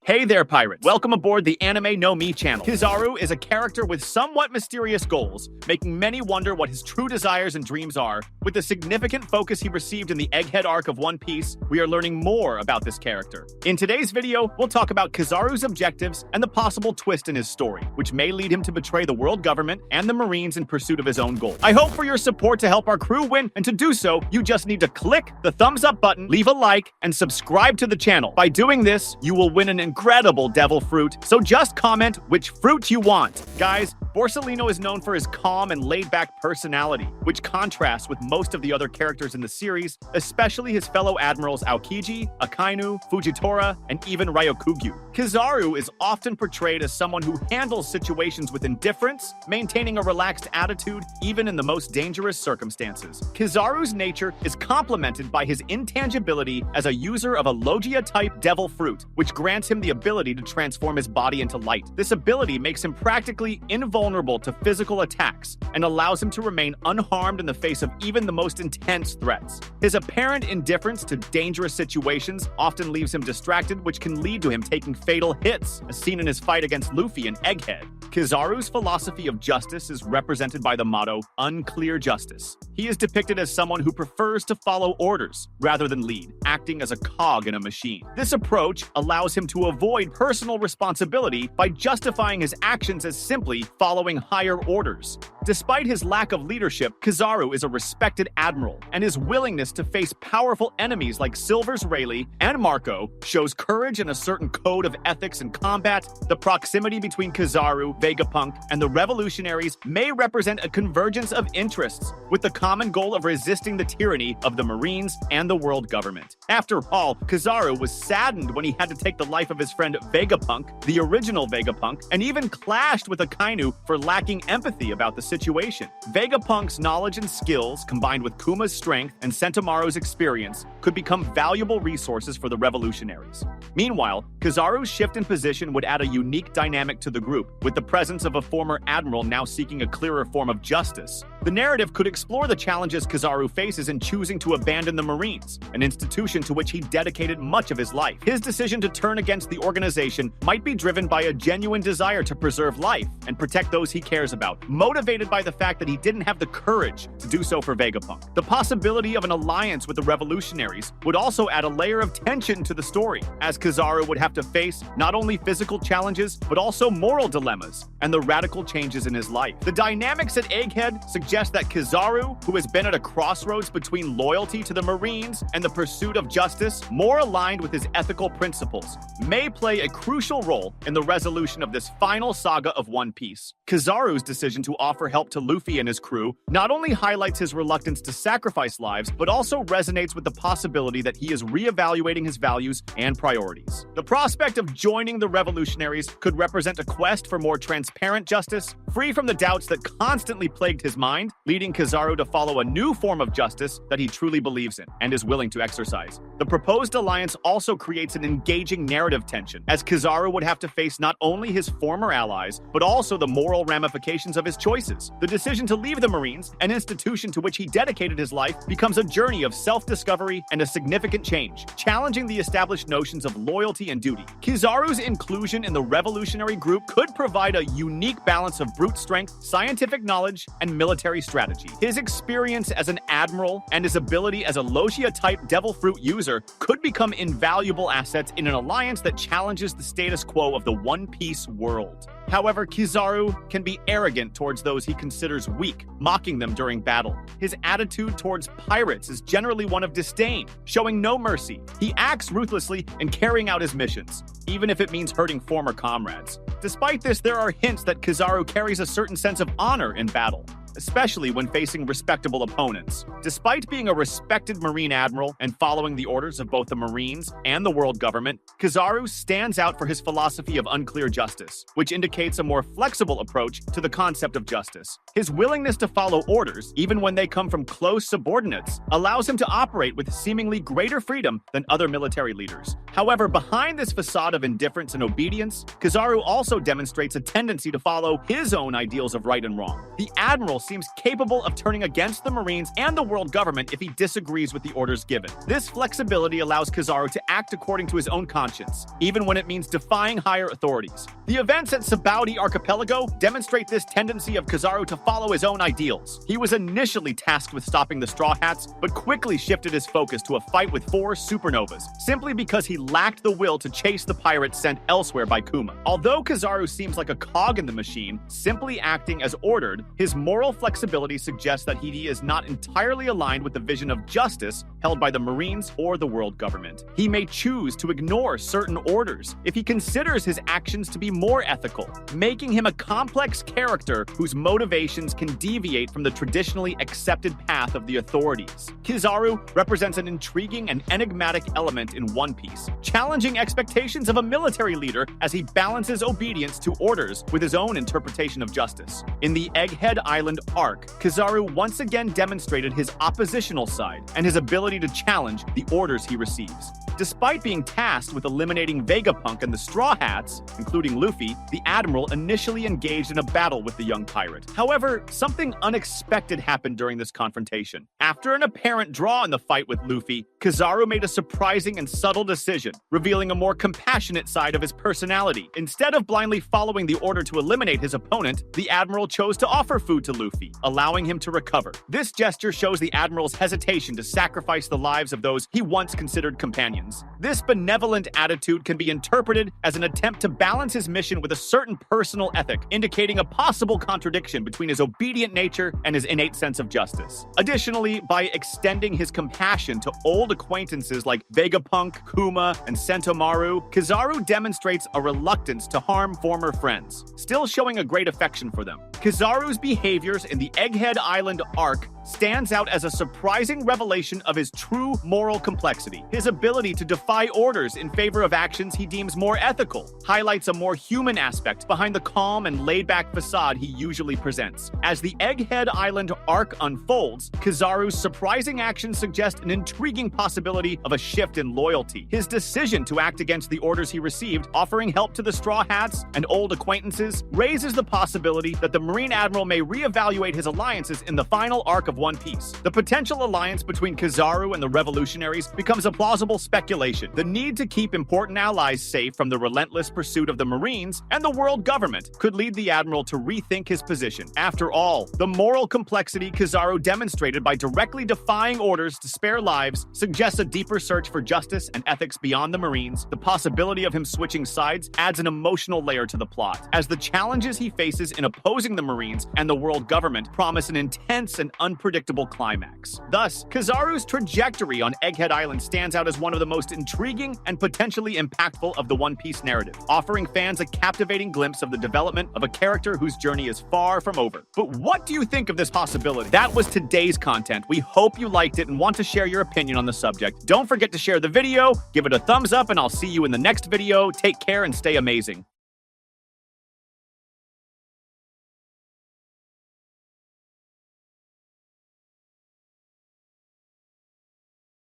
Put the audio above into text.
Hey there, pirates! Welcome aboard the Anime No Mi channel. Kizaru is a character with somewhat mysterious goals, making many wonder what his true desires and dreams are. With the significant focus he received in the Egghead arc of One Piece, we are learning more about this character. In today's video, we'll talk about Kizaru's objectives and the possible twist in his story, which may lead him to betray the world government and the Marines in pursuit of his own goal. I hope for your support to help our crew win, and to do so, you just need to click the thumbs up button, leave a like, and subscribe to the channel. By doing this, you will win an incredible devil fruit, so just comment which fruit you want. Guys, Borsalino is known for his calm and laid-back personality, which contrasts with most of the other characters in the series, especially his fellow admirals Aokiji, Akainu, Fujitora, and even Ryokugyu. Kizaru is often portrayed as someone who handles situations with indifference, maintaining a relaxed attitude even in the most dangerous circumstances. Kizaru's nature is complemented by his intangibility as a user of a Logia-type devil fruit, which grants him the ability to transform his body into light. This ability makes him practically invulnerable to physical attacks and allows him to remain unharmed in the face of even the most intense threats. His apparent indifference to dangerous situations often leaves him distracted, which can lead to him taking fatal hits, as seen in his fight against Luffy and Egghead. Kizaru's philosophy of justice is represented by the motto, Unclear Justice. He is depicted as someone who prefers to follow orders rather than lead, acting as a cog in a machine. This approach allows him to avoid personal responsibility by justifying his actions as simply following higher orders. Despite his lack of leadership, Kizaru is a respected admiral, and his willingness to face powerful enemies like Silver's Rayleigh and Marco shows courage and a certain code of ethics in combat. The proximity between Kizaru, Vegapunk, and the Revolutionaries may represent a convergence of interests, with the common goal of resisting the tyranny of the Marines and the world government. After all, Kizaru was saddened when he had to take the life of his friend Vegapunk, the original Vegapunk, and even clashed with Akainu for lacking empathy about the situation. Vegapunk's knowledge and skills, combined with Kuma's strength and Sentamaru's experience, could become valuable resources for the Revolutionaries. Meanwhile, Kizaru's shift in position would add a unique dynamic to the group, with the presence of a former admiral now seeking a clearer form of justice. The narrative could explore the challenges Kizaru faces in choosing to abandon the Marines, an institution to which he dedicated much of his life. His decision to turn against the organization might be driven by a genuine desire to preserve life and protect those he cares about, motivated by the fact that he didn't have the courage to do so for Vegapunk. The possibility of an alliance with the Revolutionaries would also add a layer of tension to the story, as Kizaru would have to face not only physical challenges, but also moral dilemmas and the radical changes in his life. The dynamics at Egghead suggest that Kizaru, who has been at a crossroads between loyalty to the Marines and the pursuit of justice, more aligned with his ethical principles, may play a crucial role in the resolution of this final saga of One Piece. Kizaru's decision to offer help to Luffy and his crew not only highlights his reluctance to sacrifice lives, but also resonates with the possibility that he is reevaluating his values and priorities. The prospect of joining the Revolutionaries could represent a quest for more transparent justice, free from the doubts that constantly plagued his mind, leading Kizaru to follow a new form of justice that he truly believes in and is willing to exercise. The proposed alliance also creates an engaging narrative tension, as Kizaru would have to face not only his former allies, but also the moral ramifications of his choices. The decision to leave the Marines, an institution to which he dedicated his life, becomes a journey of self-discovery and a significant change, challenging the established notions of loyalty and duty. Kizaru's inclusion in the revolutionary group could provide a unique balance of brute strength, scientific knowledge, and military strategy. His experience as an admiral and his ability as a Logia-type devil fruit user could become invaluable assets in an alliance that challenges the status quo of the One Piece world. However, Kizaru can be arrogant towards those he considers weak, mocking them during battle. His attitude towards pirates is generally one of disdain, showing no mercy. He acts ruthlessly in carrying out his missions, even if it means hurting former comrades. Despite this, there are hints that Kizaru carries a certain sense of honor in battle, especially when facing respectable opponents. Despite being a respected Marine admiral and following the orders of both the Marines and the world government, Kizaru stands out for his philosophy of unclear justice, which indicates a more flexible approach to the concept of justice. His willingness to follow orders, even when they come from close subordinates, allows him to operate with seemingly greater freedom than other military leaders. However, behind this facade of indifference and obedience, Kizaru also demonstrates a tendency to follow his own ideals of right and wrong. The admiral seems capable of turning against the Marines and the world government if he disagrees with the orders given. This flexibility allows Kizaru to act according to his own conscience, even when it means defying higher authorities. The events at Sabaudi Archipelago demonstrate this tendency of Kizaru to follow his own ideals. He was initially tasked with stopping the Straw Hats, but quickly shifted his focus to a fight with 4 supernovas, simply because he lacked the will to chase the pirates sent elsewhere by Kuma. Although Kizaru seems like a cog in the machine, simply acting as ordered, his moral flexibility suggests that he is not entirely aligned with the vision of justice held by the Marines or the world government. He may choose to ignore certain orders if he considers his actions to be more ethical, making him a complex character whose motivations can deviate from the traditionally accepted path of the authorities. Kizaru represents an intriguing and enigmatic element in One Piece, challenging expectations of a military leader as he balances obedience to orders with his own interpretation of justice. In the Egghead Island arc, Kizaru once again demonstrated his oppositional side and his ability to challenge the orders he receives. Despite being tasked with eliminating Vegapunk and the Straw Hats, including Luffy, the Admiral initially engaged in a battle with the young pirate. However, something unexpected happened during this confrontation. After an apparent draw in the fight with Luffy, Kizaru made a surprising and subtle decision, revealing a more compassionate side of his personality. Instead of blindly following the order to eliminate his opponent, the Admiral chose to offer food to Luffy, allowing him to recover. This gesture shows the Admiral's hesitation to sacrifice the lives of those he once considered companions. This benevolent attitude can be interpreted as an attempt to balance his mission with a certain personal ethic, indicating a possible contradiction between his obedient nature and his innate sense of justice. Additionally, by extending his compassion to old acquaintances like Vegapunk, Kuma, and Sentomaru, Kizaru demonstrates a reluctance to harm former friends, still showing a great affection for them. Kizaru's behaviors in the Egghead Island arc stands out as a surprising revelation of his true moral complexity. His ability to defy orders in favor of actions he deems more ethical highlights a more human aspect behind the calm and laid-back facade he usually presents. As the Egghead Island arc unfolds, Kizaru's surprising actions suggest an intriguing possibility of a shift in loyalty. His decision to act against the orders he received, offering help to the Straw Hats and old acquaintances, raises the possibility that the Marine Admiral may reevaluate his alliances in the final arc of One Piece. The potential alliance between Kizaru and the Revolutionaries becomes a plausible speculation. The need to keep important allies safe from the relentless pursuit of the Marines and the world government could lead the Admiral to rethink his position. After all, the moral complexity Kizaru demonstrated by directly defying orders to spare lives suggests a deeper search for justice and ethics beyond the Marines. The possibility of him switching sides adds an emotional layer to the plot, as the challenges he faces in opposing the Marines and the world government promise an intense and unpredictable climax. Thus, Kizaru's trajectory on Egghead Island stands out as one of the most intriguing and potentially impactful of the One Piece narrative, offering fans a captivating glimpse of the development of a character whose journey is far from over. But what do you think of this possibility? That was today's content. We hope you liked it and want to share your opinion on the subject. Don't forget to share the video, give it a thumbs up, and I'll see you in the next video. Take care and stay amazing.